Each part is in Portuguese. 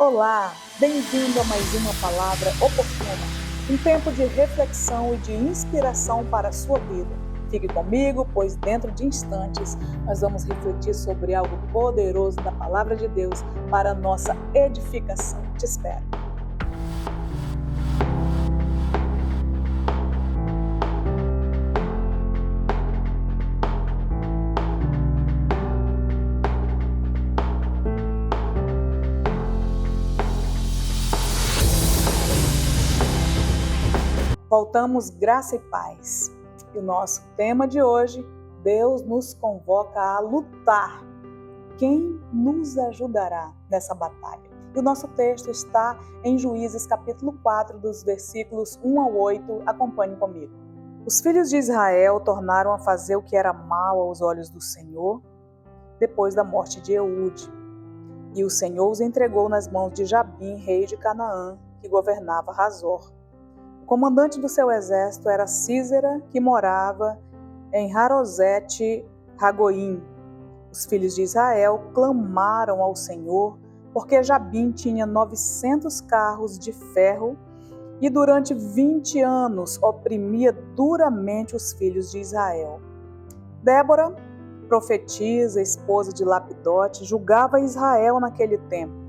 Olá, bem-vindo a mais uma palavra oportuna, um tempo de reflexão e de inspiração para a sua vida. Fique comigo, pois dentro de instantes nós vamos refletir sobre algo poderoso da palavra de Deus para a nossa edificação. Te espero. Voltamos graça e paz. E o nosso tema de hoje, Deus nos convoca a lutar. Quem nos ajudará nessa batalha? E o nosso texto está em Juízes capítulo 4, dos versículos 1 ao 8. Acompanhe comigo. Os filhos de Israel tornaram a fazer o que era mal aos olhos do Senhor, depois da morte de Eude. E o Senhor os entregou nas mãos de Jabim, rei de Canaã, que governava Hazor. O comandante do seu exército era Sísera, que morava em Harosete-Ragoim. Os filhos de Israel clamaram ao Senhor, porque Jabim tinha 900 carros de ferro e durante 20 anos oprimia duramente os filhos de Israel. Débora, profetisa, esposa de Lapidote, julgava Israel naquele tempo.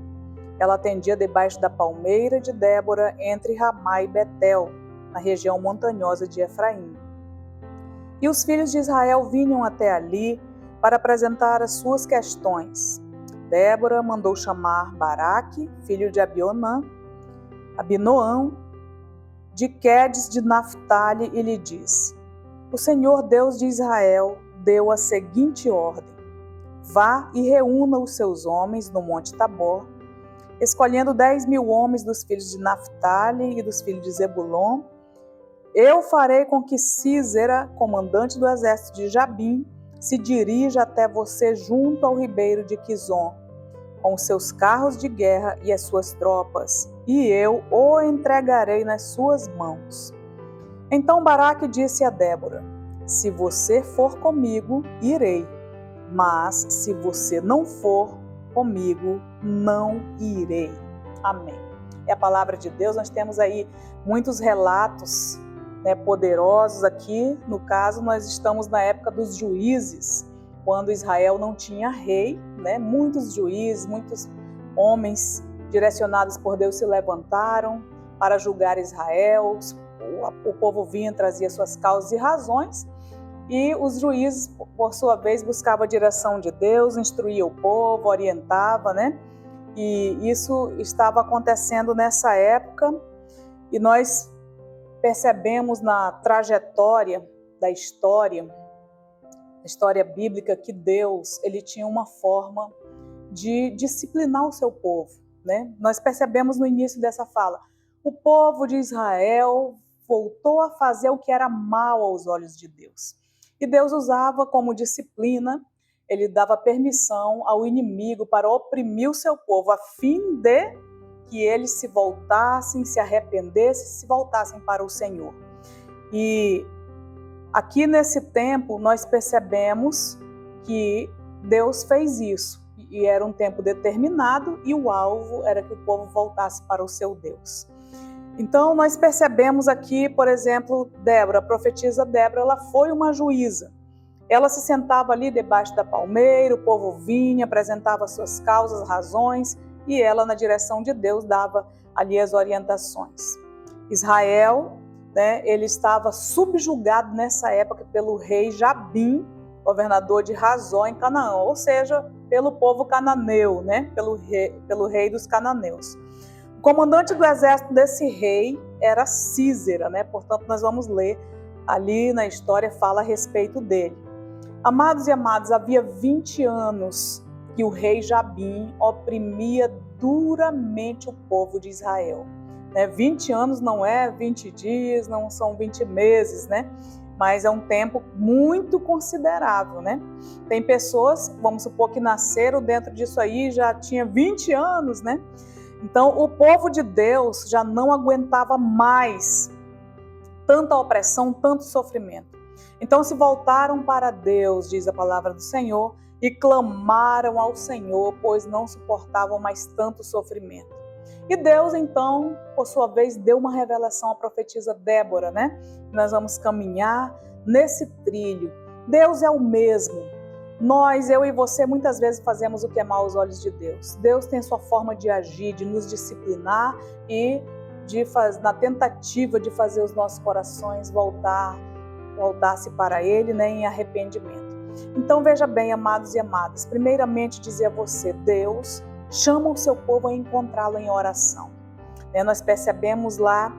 Ela atendia debaixo da palmeira de Débora, entre Ramá e Betel, na região montanhosa de Efraim. E os filhos de Israel vinham até ali para apresentar as suas questões. Débora mandou chamar Baraque, filho de Abinoão, de Quedes de Naphtali, e lhe disse: O Senhor Deus de Israel deu a seguinte ordem: Vá e reúna os seus homens no Monte Tabor, escolhendo 10.000 homens dos filhos de Naphtali e dos filhos de Zebulon. Eu farei com que Sísera, comandante do exército de Jabim, se dirija até você junto ao ribeiro de Quizon, com os seus carros de guerra e as suas tropas, e eu o entregarei nas suas mãos. Então Baraque disse a Débora: Se você for comigo, irei, mas se você não for comigo, não irei. Amém. É a palavra de Deus. Nós temos aí muitos relatos, poderosos aqui. No caso, nós estamos na época dos juízes, quando Israel não tinha rei, muitos juízes, muitos homens direcionados por Deus se levantaram para julgar Israel. O povo vinha, trazia suas causas e razões, e os juízes, por sua vez, buscavam a direção de Deus, instruía o povo, orientava, E isso estava acontecendo nessa época, e nós percebemos na trajetória da história bíblica, que Deus, ele tinha uma forma de disciplinar o seu povo, Nós percebemos no início dessa fala: o povo de Israel voltou a fazer o que era mal aos olhos de Deus. E Deus usava como disciplina, ele dava permissão ao inimigo para oprimir o seu povo, a fim de que eles se voltassem, se arrependessem, se voltassem para o Senhor. E aqui nesse tempo nós percebemos que Deus fez isso, e era um tempo determinado, e o alvo era que o povo voltasse para o seu Deus. Então nós percebemos aqui, por exemplo, Débora, a profetisa Débora, ela foi uma juíza. Ela se sentava ali debaixo da palmeira, o povo vinha, apresentava suas causas, razões, e ela, na direção de Deus, dava ali as orientações. Israel, ele estava subjugado nessa época pelo rei Jabim, governador de Hazor em Canaã, ou seja, pelo povo cananeu, pelo rei dos cananeus. O comandante do exército desse rei era Sísera, Portanto, nós vamos ler ali na história, fala a respeito dele. Amados e amadas, havia 20 anos que o rei Jabim oprimia duramente o povo de Israel. 20 anos não é 20 dias, não são 20 meses, Mas é um tempo muito considerável, Tem pessoas, vamos supor, que nasceram dentro disso aí, já tinha 20 anos, Então, o povo de Deus já não aguentava mais tanta opressão, tanto sofrimento. Então se voltaram para Deus, diz a palavra do Senhor, e clamaram ao Senhor, pois não suportavam mais tanto sofrimento. E Deus, então, por sua vez, deu uma revelação à profetisa Débora, né? Nós vamos caminhar nesse trilho. Deus é o mesmo. Nós, eu e você, muitas vezes fazemos o que é mal aos olhos de Deus. Deus tem sua forma de agir, de nos disciplinar e na tentativa de fazer os nossos corações voltar-se para Ele, né, em arrependimento. Então veja bem, amados e amadas, primeiramente dizer a você, Deus chama o seu povo a encontrá-lo em oração. Nós percebemos lá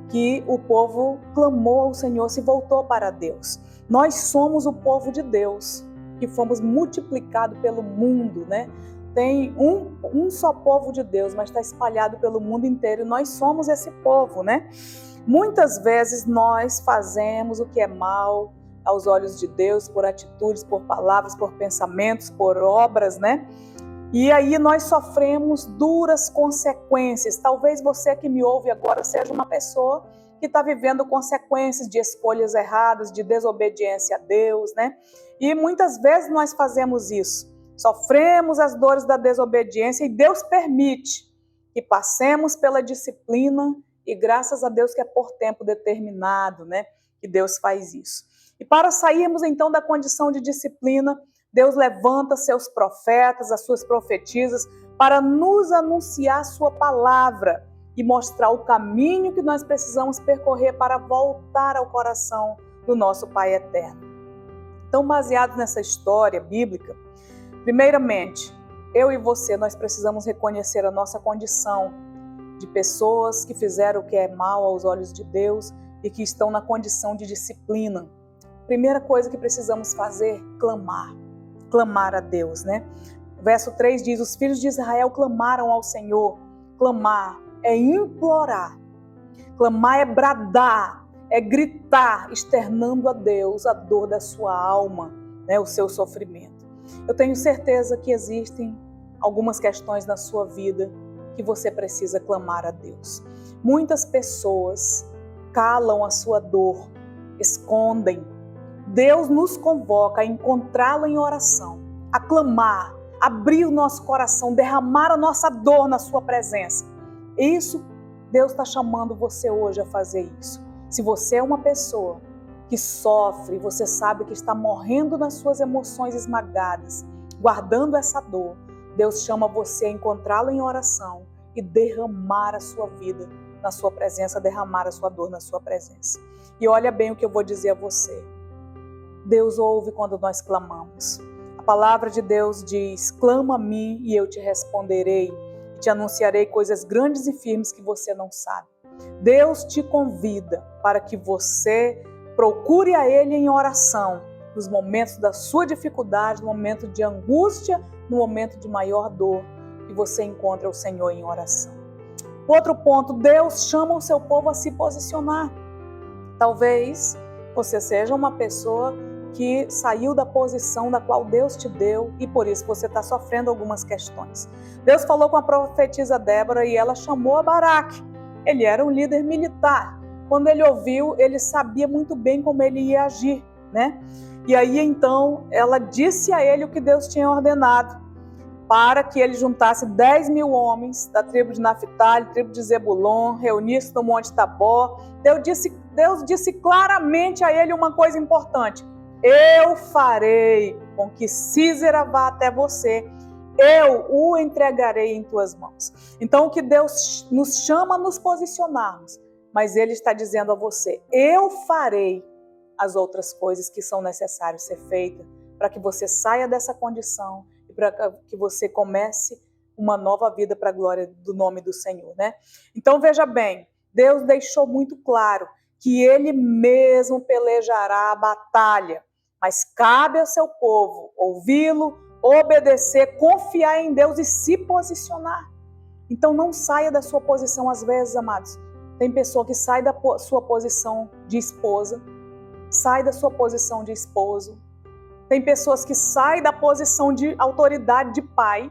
que o povo clamou ao Senhor, se voltou para Deus. Nós somos o povo de Deus, que fomos multiplicados pelo mundo, né? Tem um só povo de Deus, mas está espalhado pelo mundo inteiro, e nós somos esse povo, né? Muitas vezes nós fazemos o que é mal aos olhos de Deus, por atitudes, por palavras, por pensamentos, por obras, né? E aí nós sofremos duras consequências. Talvez você que me ouve agora seja uma pessoa que está vivendo consequências de escolhas erradas, de desobediência a Deus, né? E muitas vezes nós fazemos isso. Sofremos as dores da desobediência e Deus permite que passemos pela disciplina e graças a Deus que é por tempo determinado, né? Que Deus faz isso. E para sairmos então da condição de disciplina, Deus levanta seus profetas, as suas profetisas, para nos anunciar a sua palavra e mostrar o caminho que nós precisamos percorrer para voltar ao coração do nosso Pai eterno. Então, baseado nessa história bíblica, primeiramente, eu e você, nós precisamos reconhecer a nossa condição de pessoas que fizeram o que é mal aos olhos de Deus e que estão na condição de disciplina. Primeira coisa que precisamos fazer, clamar a Deus, né? O verso 3 diz, os filhos de Israel clamaram ao Senhor. Clamar é implorar, clamar é bradar, é gritar, externando a Deus a dor da sua alma, né? O seu sofrimento. Eu tenho certeza que existem algumas questões na sua vida que você precisa clamar a Deus. Muitas pessoas calam a sua dor, escondem. Deus nos convoca a encontrá-lo em oração, a clamar, abrir o nosso coração, derramar a nossa dor na sua presença. Isso, Deus está chamando você hoje a fazer isso. Se você é uma pessoa que sofre, você sabe que está morrendo nas suas emoções esmagadas, guardando essa dor, Deus chama você a encontrá-lo em oração e derramar a sua vida na sua presença, derramar a sua dor na sua presença. E olha bem o que eu vou dizer a você. Deus ouve quando nós clamamos. A palavra de Deus diz, clama a mim e eu te responderei, e te anunciarei coisas grandes e firmes que você não sabe. Deus te convida para que você procure a Ele em oração, nos momentos da sua dificuldade, no momento de angústia, no momento de maior dor, e você encontra o Senhor em oração. Outro ponto, Deus chama o seu povo a se posicionar. Talvez você seja uma pessoa que saiu da posição da qual Deus te deu e por isso você está sofrendo algumas questões. Deus falou com a profetisa Débora e ela chamou a Baraque. Ele era um líder militar. Quando ele ouviu, ele sabia muito bem como ele ia agir, né? E aí então ela disse a ele o que Deus tinha ordenado, para que ele juntasse 10.000 homens da tribo de Naphtali, tribo de Zebulon, reunisse no Monte Tabor. Deus disse claramente a ele uma coisa importante: eu farei com que Císera vá até você, eu o entregarei em tuas mãos. Então o que Deus nos chama a nos posicionarmos, mas Ele está dizendo a você, eu farei as outras coisas que são necessárias ser feitas para que você saia dessa condição e para que você comece uma nova vida para a glória do nome do Senhor, né? Então veja bem, Deus deixou muito claro que Ele mesmo pelejará a batalha, mas cabe ao seu povo ouvi-lo, obedecer, confiar em Deus e se posicionar. Então não saia da sua posição às vezes, amados. Tem pessoa que sai da sua posição de esposa, sai da sua posição de esposo. Tem pessoas que saem da posição de autoridade de pai.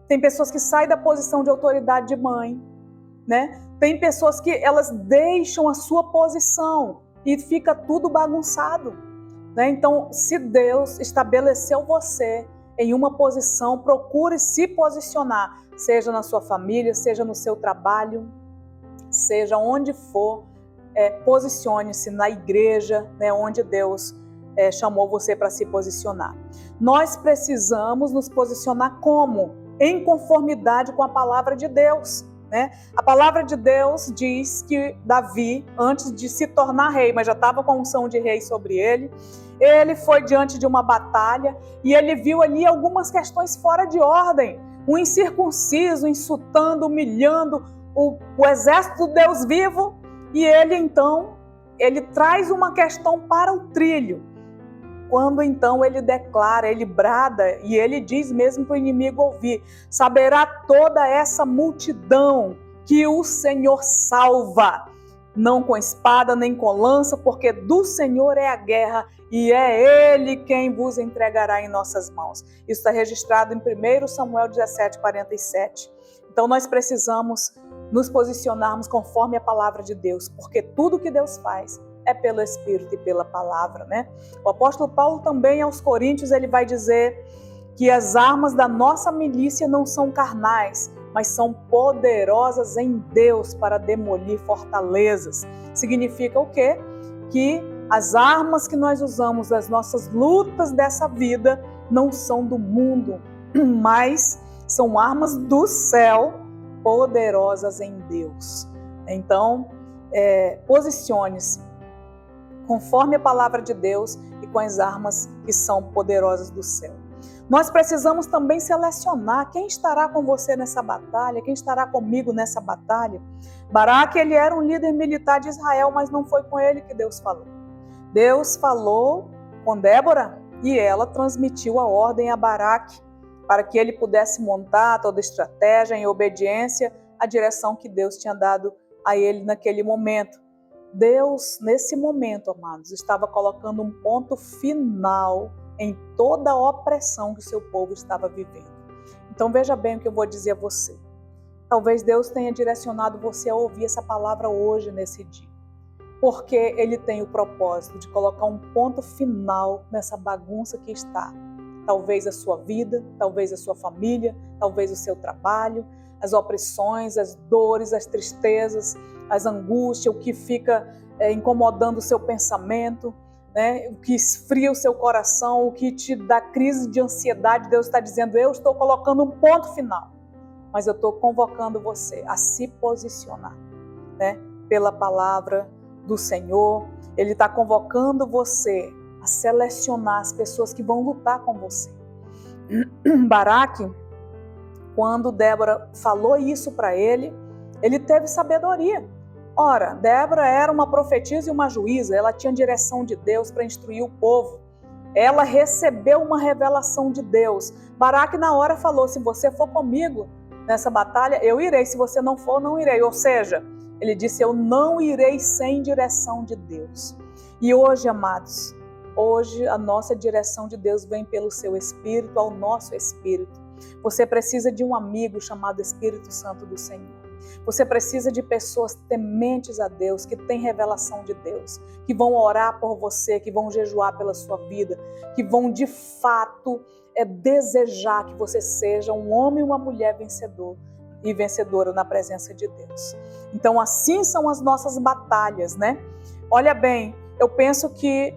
Tem pessoas que saem da posição de autoridade de mãe, né? Tem pessoas que elas deixam a sua posição e fica tudo bagunçado, né? Então, se Deus estabeleceu você em uma posição, procure se posicionar, seja na sua família, seja no seu trabalho, seja onde for, posicione-se na igreja, né, onde Deus chamou você para se posicionar. Nós precisamos nos posicionar como? Em conformidade com a palavra de Deus. Né? A palavra de Deus diz que Davi, antes de se tornar rei, mas já estava com a unção de rei sobre ele, ele foi diante de uma batalha e ele viu ali algumas questões fora de ordem. Um incircunciso insultando, humilhando o exército do Deus vivo, e ele então, ele traz uma questão para o trilho. Quando então ele declara, ele brada e ele diz mesmo para o inimigo ouvir: saberá toda essa multidão que o Senhor salva, não com espada nem com lança, porque do Senhor é a guerra e é Ele quem vos entregará em nossas mãos. Isso está registrado em 1 Samuel 17:47. Então nós precisamos nos posicionarmos conforme a palavra de Deus, porque tudo que Deus faz é pelo Espírito e pela palavra, né? O apóstolo Paulo também aos Coríntios, ele vai dizer que as armas da nossa milícia não são carnais, mas são poderosas em Deus para demolir fortalezas. Significa o quê? Que as armas que nós usamos das nossas lutas dessa vida não são do mundo, mas são armas do céu, poderosas em Deus. Então, posicione-se conforme a palavra de Deus e com as armas que são poderosas do céu. Nós precisamos também selecionar quem estará com você nessa batalha, quem estará comigo nessa batalha. Baraque, ele era um líder militar de Israel, mas não foi com ele que Deus falou. Deus falou com Débora e ela transmitiu a ordem a Baraque para que ele pudesse montar toda a estratégia em obediência à direção que Deus tinha dado a ele naquele momento. Deus, nesse momento, amados, estava colocando um ponto final em toda a opressão que o seu povo estava vivendo. Então veja bem o que eu vou dizer a você. Talvez Deus tenha direcionado você a ouvir essa palavra hoje, nesse dia. Porque Ele tem o propósito de colocar um ponto final nessa bagunça que está. Talvez a sua vida, talvez a sua família, talvez o seu trabalho, as opressões, as dores, as tristezas, as angústias, o que fica incomodando o seu pensamento, né? O que esfria o seu coração, o que te dá crise de ansiedade. Deus está dizendo: eu estou colocando um ponto final, mas eu estou convocando você a se posicionar, né? Pela palavra do Senhor. Ele está convocando você a selecionar as pessoas que vão lutar com você. Baraque, quando Débora falou isso para ele, ele teve sabedoria. Ora, Débora era uma profetisa e uma juíza, ela tinha direção de Deus para instruir o povo. Ela recebeu uma revelação de Deus. Baraque na hora falou: se você for comigo nessa batalha, eu irei, se você não for, não irei. Ou seja, ele disse: eu não irei sem direção de Deus. E hoje, amados, hoje a nossa direção de Deus vem pelo seu Espírito, ao nosso Espírito. Você precisa de um amigo chamado Espírito Santo do Senhor. Você precisa de pessoas tementes a Deus, que têm revelação de Deus, que vão orar por você, que vão jejuar pela sua vida, que vão de fato desejar que você seja um homem e uma mulher vencedor e vencedora na presença de Deus. Então assim são as nossas batalhas, né? Olha bem, eu penso que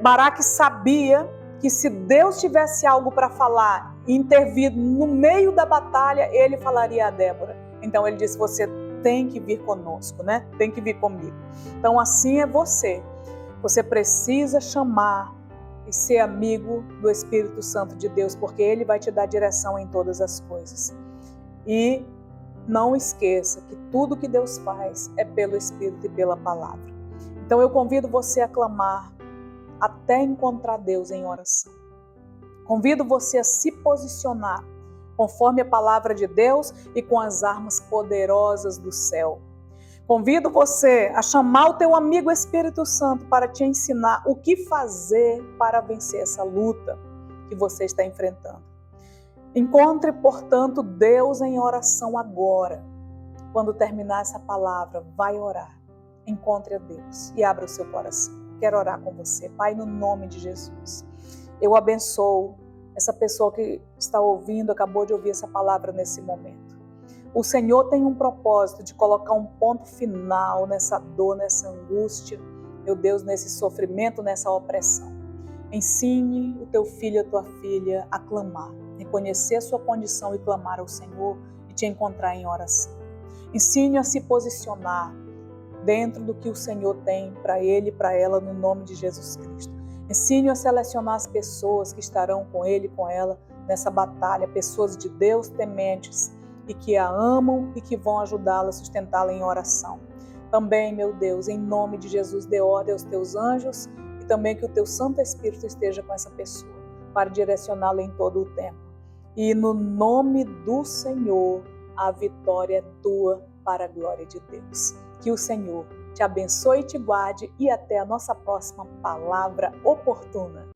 Baraque sabia que se Deus tivesse algo para falar e intervir no meio da batalha, ele falaria a Débora. Então ele disse: você tem que vir conosco, né? Tem que vir comigo. Então assim é você. Você precisa chamar e ser amigo do Espírito Santo de Deus, porque ele vai te dar direção em todas as coisas. E não esqueça que tudo que Deus faz é pelo Espírito e pela palavra. Então eu convido você a clamar até encontrar Deus em oração. Convido você a se posicionar conforme a palavra de Deus e com as armas poderosas do céu. Convido você a chamar o teu amigo Espírito Santo para te ensinar o que fazer para vencer essa luta que você está enfrentando. Encontre, portanto, Deus em oração agora. Quando terminar essa palavra, vai orar. Encontre a Deus e abra o seu coração. Quero orar com você. Pai, no nome de Jesus, eu abençoo essa pessoa que está ouvindo, acabou de ouvir essa palavra nesse momento. O Senhor tem um propósito de colocar um ponto final nessa dor, nessa angústia, meu Deus, nesse sofrimento, nessa opressão. Ensine o teu filho e a tua filha a clamar, reconhecer a sua condição e clamar ao Senhor e te encontrar em oração. Ensine a se posicionar dentro do que o Senhor tem para ele e para ela, no nome de Jesus Cristo. Ensine a selecionar as pessoas que estarão com ele e com ela nessa batalha, pessoas de Deus tementes e que a amam e que vão ajudá-la, sustentá-la em oração. Também, meu Deus, em nome de Jesus, dê ordem aos teus anjos e também que o teu Santo Espírito esteja com essa pessoa para direcioná-la em todo o tempo. E no nome do Senhor, a vitória é tua para a glória de Deus. Que o Senhor te abençoe e te guarde e até a nossa próxima palavra oportuna.